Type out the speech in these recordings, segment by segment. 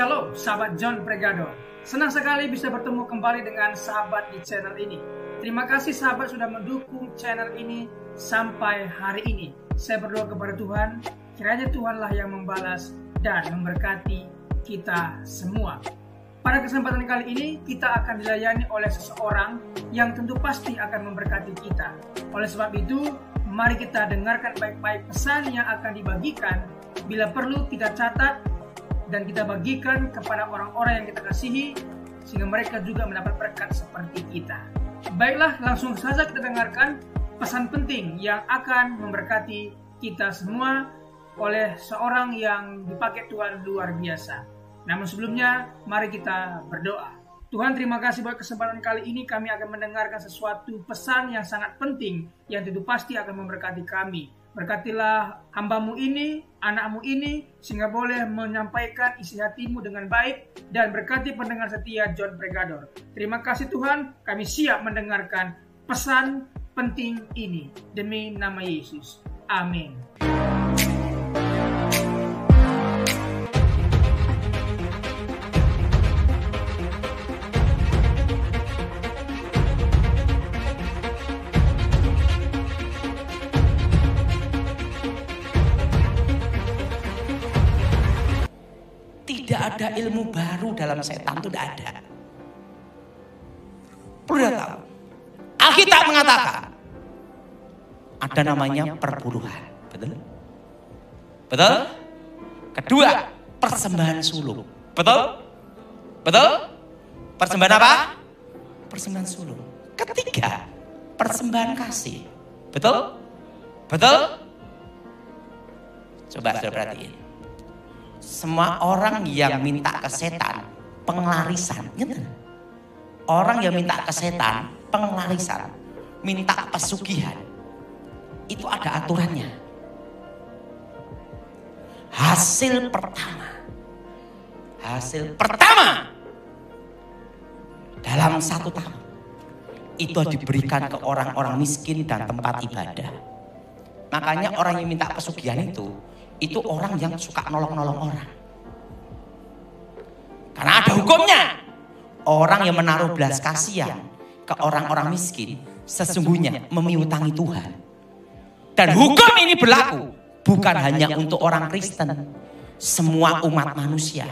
Shalom sahabat John Pregador. Senang sekali bisa bertemu kembali dengan sahabat di channel ini. Terima kasih sahabat sudah mendukung channel ini sampai hari ini. Saya berdoa kepada Tuhan, kiranya Tuhanlah yang membalas dan memberkati kita semua. Pada kesempatan kali ini kita akan dilayani oleh seseorang yang tentu pasti akan memberkati kita. Oleh sebab itu, mari kita dengarkan baik-baik pesan yang akan dibagikan. Bila perlu kita catat dan kita bagikan kepada orang-orang yang kita kasihi, sehingga mereka juga mendapat berkat seperti kita. Baiklah, langsung saja kita dengarkan pesan penting yang akan memberkati kita semua oleh seorang yang dipakai Tuhan luar biasa. Namun sebelumnya, mari kita berdoa. Tuhan, terima kasih buat kesempatan kali ini kami akan mendengarkan sesuatu pesan yang sangat penting yang tentu pasti akan memberkati kami. Berkatilah hambamu ini, anakmu ini, sehingga boleh menyampaikan isi hatimu dengan baik, dan berkati pendengar setia John Pregador. Terima kasih Tuhan, kami siap mendengarkan pesan penting ini. Demi nama Yesus. Amin. Tidak ada ilmu baru dalam setan, itu tidak ada. Perlu tahu. Alkitab mengatakan ada namanya perburuan, betul? Betul? Kedua, persembahan sulung, betul? Betul? Persembahan apa? Persembahan sulung. Ketiga, persembahan kasih, betul? Betul? Coba saudara perhatiin. Semua orang yang minta ke setan penglarisan, gitu. Orang yang minta ke setan penglarisan, minta pesugihan, itu ada aturannya. Hasil pertama dalam 1 tahun itu diberikan ke orang-orang miskin dan tempat ibadah. Makanya orang yang minta pesugihan itu orang yang suka nolong-nolong orang. Karena ada hukumnya. Orang yang menaruh belas kasihan ke orang-orang miskin sesungguhnya memiutangi Tuhan. Dan hukum ini berlaku bukan hanya untuk orang Kristen, semua umat manusia.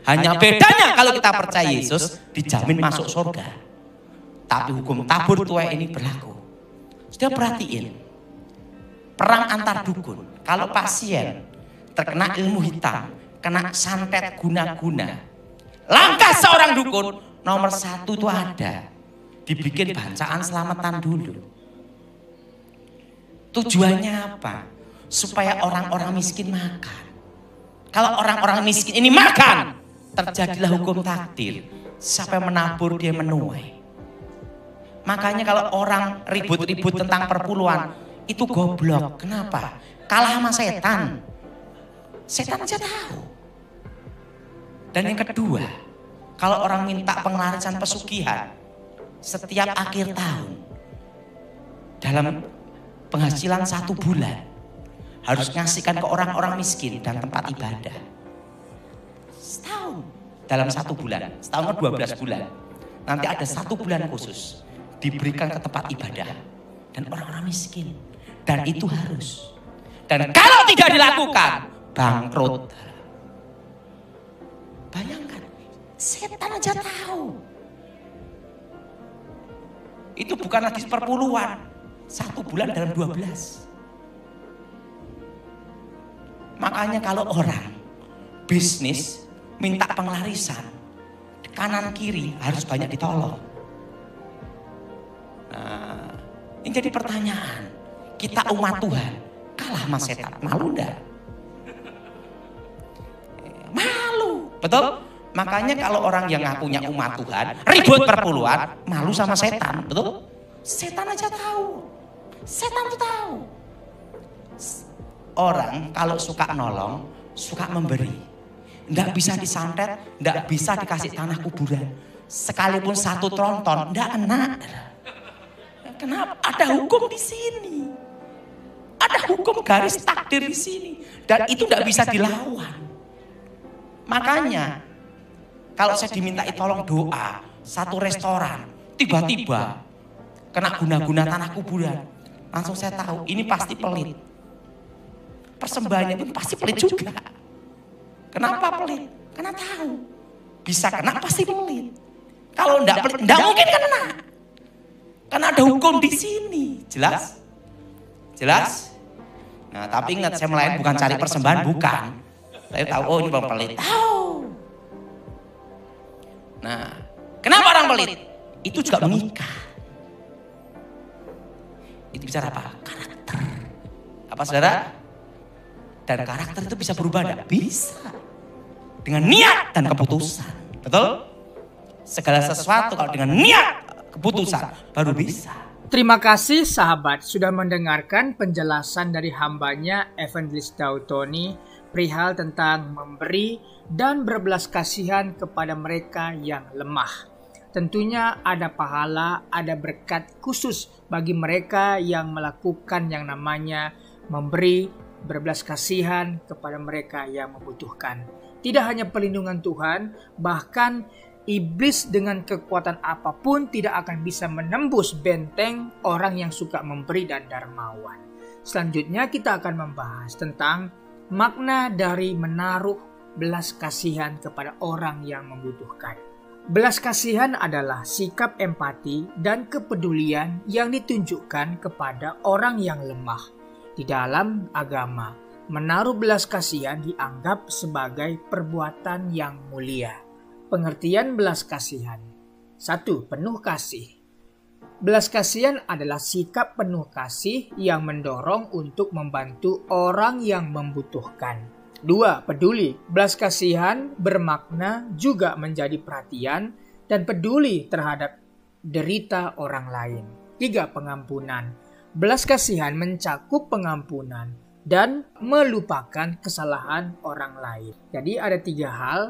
Hanya bedanya kalau kita percaya Yesus dijamin masuk surga. Tapi hukum tabur tuai ini berlaku. Sudah perhatiin perang antar dukun. Kalau pasien terkena ilmu hitam, kena santet guna-guna, langkah seorang dukun nomor 1 itu ada. Dibikin bacaan selamatan dulu. Tujuannya apa? Supaya orang-orang miskin makan. Kalau orang-orang miskin ini makan, terjadilah hukum takdir. Siapa yang menabur dia menuai. Makanya kalau orang ribut-ribut tentang perpuluhan, itu goblok. Kenapa? Kalah sama setan. Setan aja tahu. Dan yang kedua, kalau orang minta penglarisan pesugihan setiap akhir tahun dalam penghasilan 1 bulan harus ngasihkan ke orang-orang miskin dan tempat ibadah. Setahun dalam 1 bulan, setahun 12 bulan. Nanti ada 1 bulan khusus diberikan ke tempat ibadah dan orang-orang miskin. Dan itu harus. Dan kalau tidak dilakukan, bangkrut. Bayangkan, setan aja tahu. Itu bukan lagi perpuluhan. 1 bulan dalam 12. Makanya kalau orang bisnis minta penglarisan, kanan kiri harus banyak ditolong. Nah, ini jadi pertanyaan. Kita umat Tuhan kalah sama setan, malu enggak? Malu, betul? Makanya kalau orang yang ngakunya umat Tuhan ribut perpuluhan, malu sama setan, betul? Setan aja tahu, setan tuh tahu. Orang kalau suka nolong, suka memberi, enggak bisa disantet, enggak bisa dikasih tanah kuburan, sekalipun 1 tronton, enggak enak. Kenapa? Ada hukum di sini. Ada hukum garis takdir di sini. Dan itu tidak bisa dilawan. Makanya Kalau saya dimintai tolong doa, satu restoran, tiba-tiba kena guna-guna tanah kuburan, langsung saya tahu ini pasti pelit. Persembahannya pun pasti pelit juga. Kenapa pelit? Karena tahu bisa kena pasti pelit. Kalau enggak pelit, enggak mungkin kena. Karena ada hukum di sini. Jelas? Jelas? Nah, tapi ingat saya melayani bukan cari persembahan, bukan. Saya tahu, oh ini bang pelit. Tahu. Nah, kenapa orang pelit? Itu juga menikah. Itu bicara apa? Karakter. Apa saudara? Dan karakter itu bisa berubah enggak? Bisa. Dengan niat dan keputusan. Betul? Segala sesuatu kalau dengan niat, keputusan baru bisa. Terima kasih sahabat sudah mendengarkan penjelasan dari hambanya Evangelis Daud Tony perihal tentang memberi dan berbelas kasihan kepada mereka yang lemah. Tentunya ada pahala, ada berkat khusus bagi mereka yang melakukan yang namanya memberi, berbelas kasihan kepada mereka yang membutuhkan. Tidak hanya perlindungan Tuhan, bahkan iblis dengan kekuatan apapun tidak akan bisa menembus benteng orang yang suka memberi dan dermawan. Selanjutnya kita akan membahas tentang makna dari menaruh belas kasihan kepada orang yang membutuhkan. Belas kasihan adalah sikap empati dan kepedulian yang ditunjukkan kepada orang yang lemah. Di dalam agama, menaruh belas kasihan dianggap sebagai perbuatan yang mulia. Pengertian belas kasihan. 1. Penuh kasih. Belas kasihan adalah sikap penuh kasih yang mendorong untuk membantu orang yang membutuhkan. 2. Peduli. Belas kasihan bermakna juga menjadi perhatian dan peduli terhadap derita orang lain. 3. Pengampunan. Belas kasihan mencakup pengampunan dan melupakan kesalahan orang lain. Jadi ada 3 hal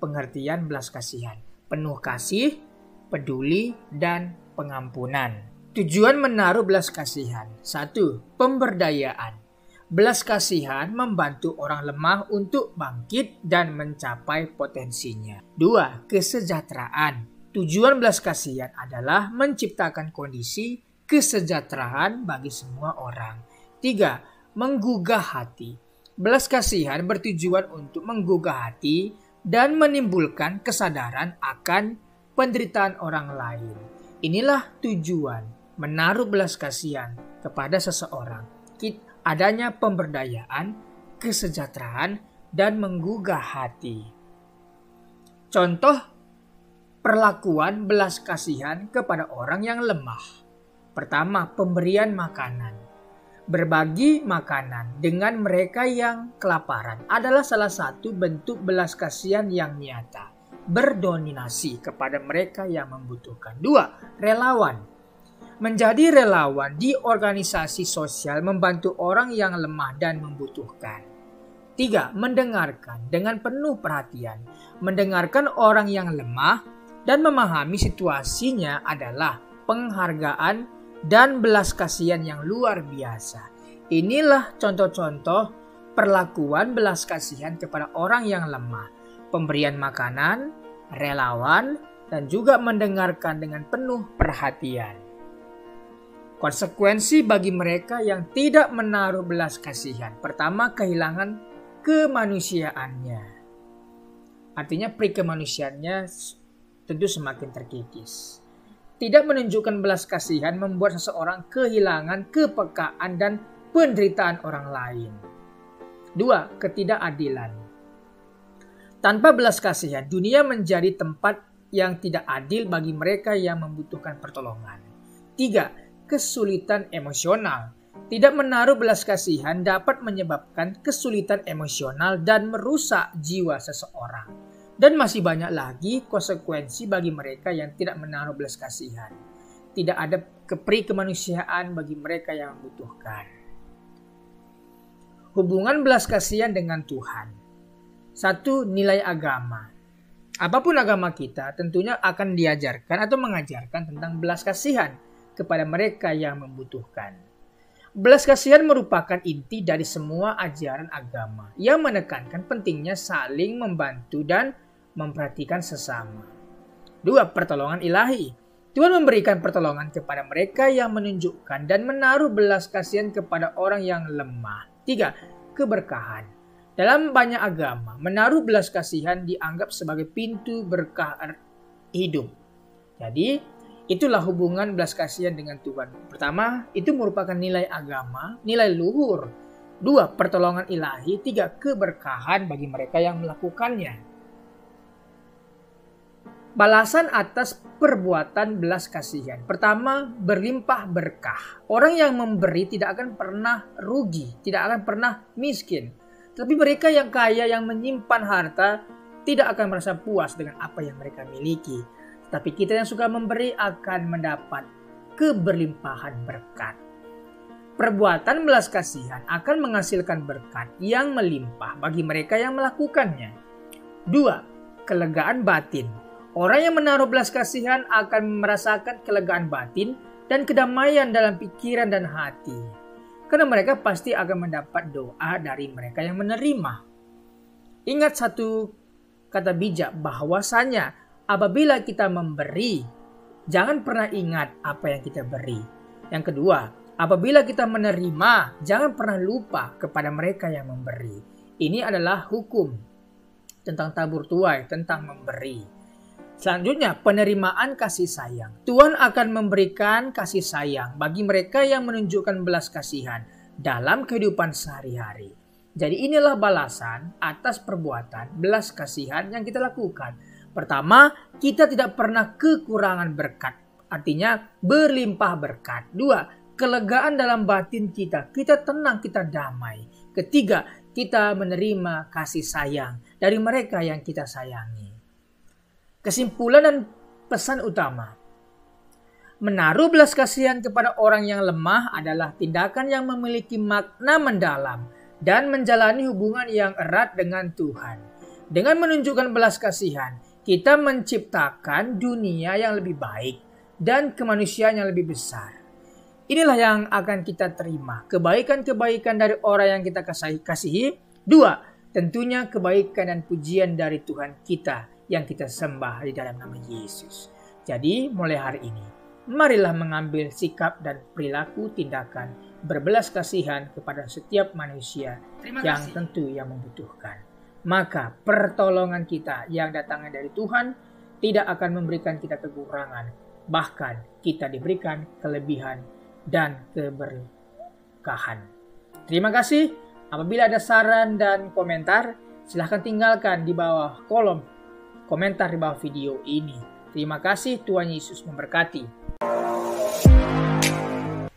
pengertian belas kasihan. Penuh kasih, peduli, dan pengampunan. Tujuan menaruh belas kasihan. 1. Pemberdayaan. Belas kasihan membantu orang lemah untuk bangkit dan mencapai potensinya. 2. Kesejahteraan. Tujuan belas kasihan adalah menciptakan kondisi kesejahteraan bagi semua orang. 3. Menggugah hati. Belas kasihan bertujuan untuk menggugah hati dan menimbulkan kesadaran akan penderitaan orang lain. Inilah tujuan menaruh belas kasihan kepada seseorang. Adanya pemberdayaan, kesejahteraan, dan menggugah hati. Contoh perlakuan belas kasihan kepada orang yang lemah. Pertama, pemberian makanan. Berbagi makanan dengan mereka yang kelaparan adalah salah satu bentuk belas kasihan yang nyata. Berdonasi kepada mereka yang membutuhkan. 2. Relawan. Menjadi relawan di organisasi sosial membantu orang yang lemah dan membutuhkan. 3. Mendengarkan dengan penuh perhatian. Mendengarkan orang yang lemah dan memahami situasinya adalah penghargaan dan belas kasihan yang luar biasa. Inilah contoh-contoh perlakuan belas kasihan kepada orang yang lemah. Pemberian makanan, relawan, dan juga mendengarkan dengan penuh perhatian. Konsekuensi bagi mereka yang tidak menaruh belas kasihan. Pertama, kehilangan kemanusiaannya. Artinya perikemanusiaannya tentu semakin terkikis. Tidak menunjukkan belas kasihan membuat seseorang kehilangan kepekaan dan penderitaan orang lain. 2. Ketidakadilan. Tanpa belas kasihan, dunia menjadi tempat yang tidak adil bagi mereka yang membutuhkan pertolongan. 3. Kesulitan emosional. Tidak menaruh belas kasihan dapat menyebabkan kesulitan emosional dan merusak jiwa seseorang. Dan masih banyak lagi konsekuensi bagi mereka yang tidak menaruh belas kasihan. Tidak ada keprikemanusiaan bagi mereka yang membutuhkan. Hubungan belas kasihan dengan Tuhan. 1. Nilai agama. Apapun agama kita tentunya akan diajarkan atau mengajarkan tentang belas kasihan kepada mereka yang membutuhkan. Belas kasihan merupakan inti dari semua ajaran agama yang menekankan pentingnya saling membantu dan memperhatikan sesama. 2. Pertolongan ilahi. Tuhan memberikan pertolongan kepada mereka yang menunjukkan dan menaruh belas kasihan kepada orang yang lemah. 3. Keberkahan. Dalam banyak agama, menaruh belas kasihan dianggap sebagai pintu berkah hidup. Jadi, itulah hubungan belas kasihan dengan Tuhan. Pertama, itu merupakan nilai agama, nilai luhur. 2. Pertolongan ilahi. 3. Keberkahan bagi mereka yang melakukannya. Balasan atas perbuatan belas kasihan. Pertama, berlimpah berkah. Orang yang memberi tidak akan pernah rugi, tidak akan pernah miskin. Tapi mereka yang kaya, yang menyimpan harta, tidak akan merasa puas dengan apa yang mereka miliki. Tapi kita yang suka memberi akan mendapat keberlimpahan berkat. Perbuatan belas kasihan akan menghasilkan berkat yang melimpah bagi mereka yang melakukannya. 2. Kelegaan batin. Orang yang menaruh belas kasihan akan merasakan kelegaan batin dan kedamaian dalam pikiran dan hati. Karena mereka pasti akan mendapat doa dari mereka yang menerima. Ingat satu kata bijak bahwasanya apabila kita memberi, jangan pernah ingat apa yang kita beri. Yang kedua, apabila kita menerima, jangan pernah lupa kepada mereka yang memberi. Ini adalah hukum tentang tabur tuai, tentang memberi. Selanjutnya, penerimaan kasih sayang. Tuhan akan memberikan kasih sayang bagi mereka yang menunjukkan belas kasihan dalam kehidupan sehari-hari. Jadi inilah balasan atas perbuatan belas kasihan yang kita lakukan. Pertama, kita tidak pernah kekurangan berkat. Artinya berlimpah berkat. 2. Kelegaan dalam batin kita. Kita tenang, kita damai. Ketiga, kita menerima kasih sayang dari mereka yang kita sayangi. Kesimpulan dan pesan utama. Menaruh belas kasihan kepada orang yang lemah adalah tindakan yang memiliki makna mendalam dan menjalani hubungan yang erat dengan Tuhan. Dengan menunjukkan belas kasihan, kita menciptakan dunia yang lebih baik dan kemanusiaan yang lebih besar. Inilah yang akan kita terima, kebaikan-kebaikan dari orang yang kita kasihi. 2. Tentunya kebaikan dan pujian dari Tuhan kita yang kita sembah di dalam nama Yesus. Jadi mulai hari ini, marilah mengambil sikap dan perilaku tindakan berbelas kasihan kepada setiap manusia yang tentu yang membutuhkan. Maka pertolongan kita yang datangnya dari Tuhan tidak akan memberikan kita kekurangan. Bahkan kita diberikan kelebihan dan keberkahan. Terima kasih. Apabila ada saran dan komentar, silahkan tinggalkan di bawah kolom komentar di bawah video ini. Terima kasih, Tuhan Yesus memberkati.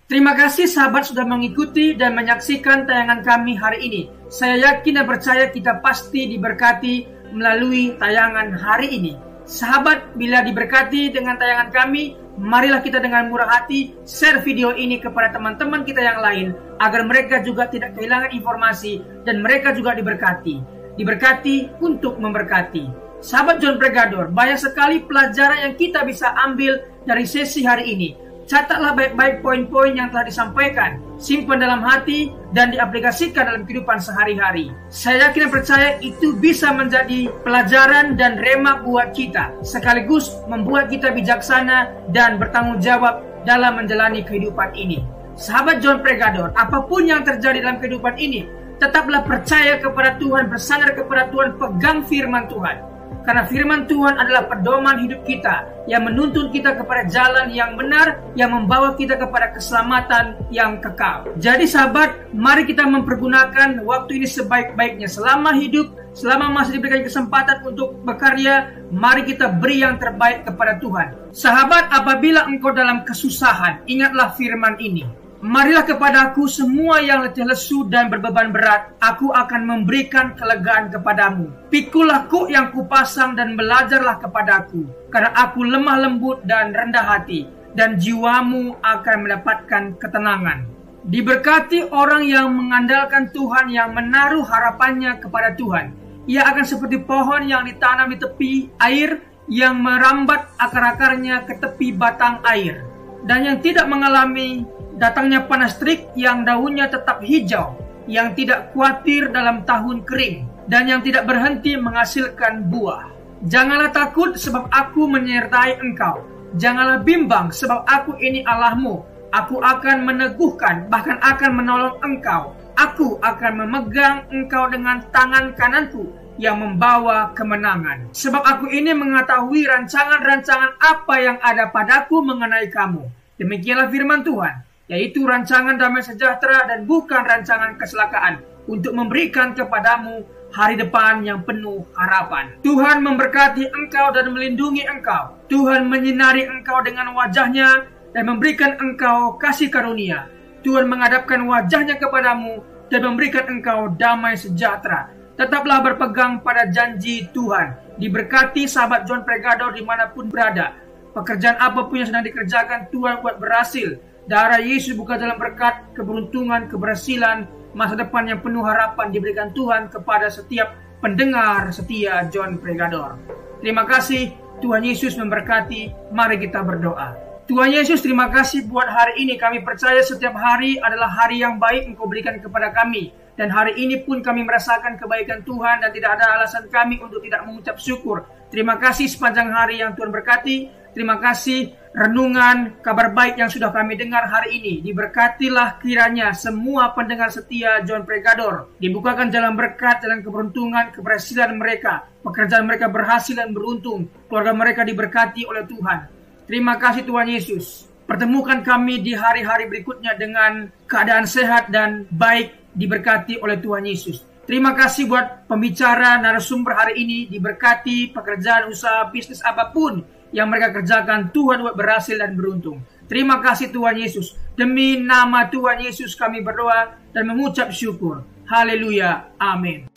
Terima kasih sahabat sudah mengikuti dan menyaksikan tayangan kami hari ini. Saya yakin dan percaya kita pasti diberkati melalui tayangan hari ini. Sahabat, bila diberkati dengan tayangan kami, marilah kita dengan murah hati share video ini kepada teman-teman kita yang lain, agar mereka juga tidak kehilangan informasi dan mereka juga diberkati. Diberkati untuk memberkati. Sahabat John Pregador, banyak sekali pelajaran yang kita bisa ambil dari sesi hari ini. Catatlah baik-baik poin-poin yang telah disampaikan, simpan dalam hati, dan diaplikasikan dalam kehidupan sehari-hari. Saya yakin dan percaya itu bisa menjadi pelajaran dan rema buat kita, sekaligus membuat kita bijaksana dan bertanggung jawab dalam menjalani kehidupan ini. Sahabat John Pregador, apapun yang terjadi dalam kehidupan ini, tetaplah percaya kepada Tuhan, bersandar kepada Tuhan, pegang firman Tuhan. Karena firman Tuhan adalah pedoman hidup kita yang menuntun kita kepada jalan yang benar, yang membawa kita kepada keselamatan yang kekal. Jadi sahabat, mari kita mempergunakan waktu ini sebaik-baiknya. Selama hidup, selama masih diberikan kesempatan untuk berkarya, mari kita beri yang terbaik kepada Tuhan. Sahabat, apabila engkau dalam kesusahan, ingatlah firman ini. Marilah kepadaku semua yang letih lesu dan berbeban berat, aku akan memberikan kelegaan kepadamu. Pikulah kuk yang kupasang dan belajarlah kepadaku, karena aku lemah lembut dan rendah hati, dan jiwamu akan mendapatkan ketenangan. Diberkati orang yang mengandalkan Tuhan, yang menaruh harapannya kepada Tuhan. Ia akan seperti pohon yang ditanam di tepi air, yang merambat akar-akarnya ke tepi batang air, dan yang tidak mengalami datangnya panas terik, yang daunnya tetap hijau, yang tidak khawatir dalam tahun kering, dan yang tidak berhenti menghasilkan buah. Janganlah takut sebab aku menyertai engkau. Janganlah bimbang sebab aku ini Allahmu. Aku akan meneguhkan, bahkan akan menolong engkau. Aku akan memegang engkau dengan tangan kananku yang membawa kemenangan. Sebab aku ini mengetahui rancangan-rancangan apa yang ada padaku mengenai kamu. Demikianlah firman Tuhan, yaitu rancangan damai sejahtera dan bukan rancangan kecelakaan, untuk memberikan kepadamu hari depan yang penuh harapan. Tuhan memberkati engkau dan melindungi engkau. Tuhan menyinari engkau dengan wajahnya dan memberikan engkau kasih karunia. Tuhan menghadapkan wajahnya kepadamu dan memberikan engkau damai sejahtera. Tetaplah berpegang pada janji Tuhan. Diberkati sahabat John Pregador dimanapun berada. Pekerjaan apapun yang sedang dikerjakan, Tuhan buat berhasil. Darah Yesus buka dalam berkat, keberuntungan, keberhasilan, masa depan yang penuh harapan diberikan Tuhan kepada setiap pendengar setia John Pregador. Terima kasih, Tuhan Yesus memberkati. Mari kita berdoa. Tuhan Yesus, terima kasih buat hari ini. Kami percaya setiap hari adalah hari yang baik Engkau berikan kepada kami. Dan hari ini pun kami merasakan kebaikan Tuhan dan tidak ada alasan kami untuk tidak mengucap syukur. Terima kasih sepanjang hari yang Tuhan berkati. Terima kasih renungan kabar baik yang sudah kami dengar hari ini. Diberkatilah kiranya semua pendengar setia John Pregador. Dibukakan jalan berkat, jalan keberuntungan, keberhasilan mereka. Pekerjaan mereka berhasil dan beruntung. Keluarga mereka diberkati oleh Tuhan. Terima kasih Tuhan Yesus. Pertemukan kami di hari-hari berikutnya dengan keadaan sehat dan baik, diberkati oleh Tuhan Yesus. Terima kasih buat pembicara narasumber hari ini. Diberkati pekerjaan, usaha, bisnis apapun yang mereka kerjakan. Tuhan buat berhasil dan beruntung. Terima kasih Tuhan Yesus. Demi nama Tuhan Yesus kami berdoa dan mengucap syukur. Haleluya. Amin.